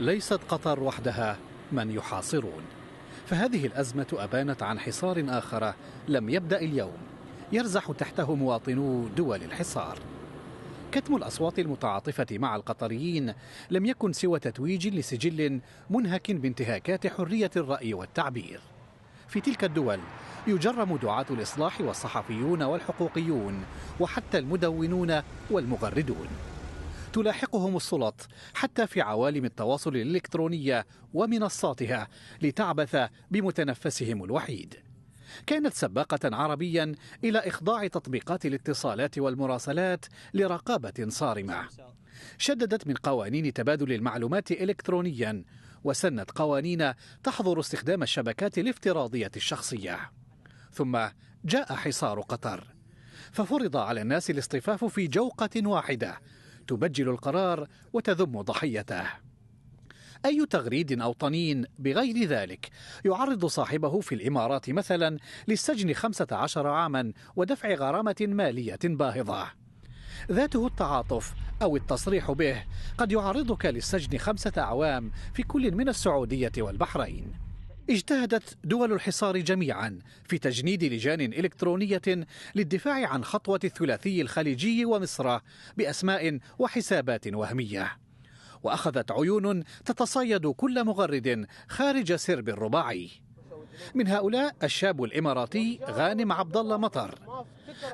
ليست قطر وحدها من يحاصرون، فهذه الأزمة أبانت عن حصار آخر لم يبدأ اليوم يرزح تحته مواطنو دول الحصار. كتم الأصوات المتعاطفة مع القطريين لم يكن سوى تتويج لسجل منهك بانتهاكات حرية الرأي والتعبير. في تلك الدول يجرم دعاة الإصلاح والصحفيون والحقوقيون وحتى المدونون والمغردون. تلاحقهم السلط حتى في عوالم التواصل الإلكترونية ومنصاتها لتعبث بمتنفسهم الوحيد. كانت سباقة عربيا إلى إخضاع تطبيقات الاتصالات والمراسلات لرقابة صارمة. شددت من قوانين تبادل المعلومات إلكترونيا، وسنت قوانين تحظر استخدام الشبكات الافتراضية الشخصية. ثم جاء حصار قطر، ففرض على الناس الاصطفاف في جوقة واحدة تبجل القرار وتذم ضحيته. أي تغريد أو طنين بغير ذلك يعرض صاحبه في الإمارات مثلا للسجن 15 عاما ودفع غرامة مالية باهظة. ذاته التعاطف أو التصريح به قد يعرضك للسجن 5 أعوام في كل من السعودية والبحرين. اجتهدت دول الحصار جميعا في تجنيد لجان إلكترونية للدفاع عن خطوة الثلاثي الخليجي ومصر بأسماء وحسابات وهمية، وأخذت عيون تتصيد كل مغرد خارج سرب الرباعي. من هؤلاء الشاب الإماراتي غانم عبد الله مطر،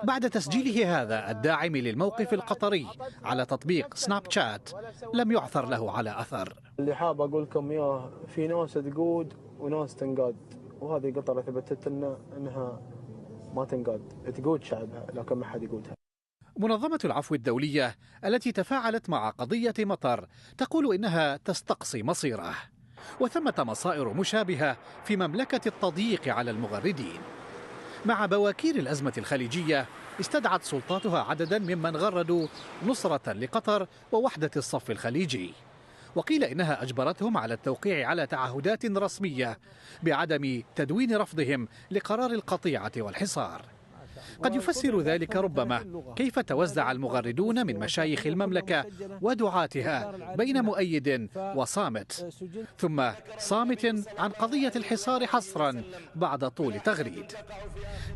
بعد تسجيله هذا الداعم للموقف القطري على تطبيق سناب شات لم يعثر له على أثر. اللي حاب أقول لكم إياه، في ناس تقود وناس تنقاد، وهذه قطر ثبتت لنا أنها ما تنقاد، تقود شعبها لكن ما حد يقودها. منظمة العفو الدولية التي تفاعلت مع قضية مطر تقول إنها تستقصي مصيره، وثمة مصائر مشابهة في مملكة التضييق على المغردين. مع بواكير الأزمة الخليجية استدعت سلطاتها عددا ممن غردوا نصرة لقطر ووحدة الصف الخليجي، وقيل إنها أجبرتهم على التوقيع على تعهدات رسمية بعدم تدوين رفضهم لقرار القطيعة والحصار. قد يفسر ذلك ربما كيف توزع المغردون من مشايخ المملكة ودعاتها بين مؤيد وصامت، ثم صامت عن قضية الحصار حصرا بعد طول تغريد.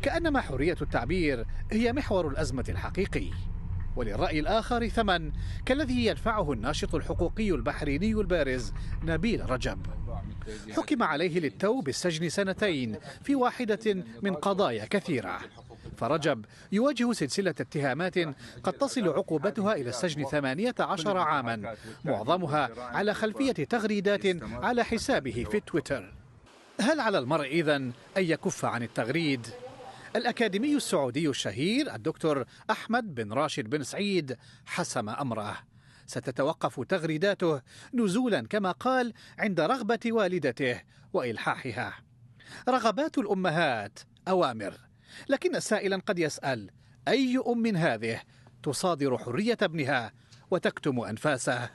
كأنما حرية التعبير هي محور الأزمة الحقيقي، وللرأي الآخر ثمن كالذي يدفعه الناشط الحقوقي البحريني البارز نبيل رجب. حكم عليه للتو بالسجن 2 سنين في واحدة من قضايا كثيرة، فرجب يواجه سلسلة اتهامات قد تصل عقوبتها إلى السجن 18 عاما، معظمها على خلفية تغريدات على حسابه في تويتر. هل على المرء إذن أن يكف عن التغريد؟ الأكاديمي السعودي الشهير الدكتور أحمد بن راشد بن سعيد حسم أمره. ستتوقف تغريداته نزولا كما قال عند رغبة والدته وإلحاحها. رغبات الأمهات أوامر، لكن سائلا قد يسأل: أي أم هذه تصادر حرية ابنها وتكتم أنفاسه؟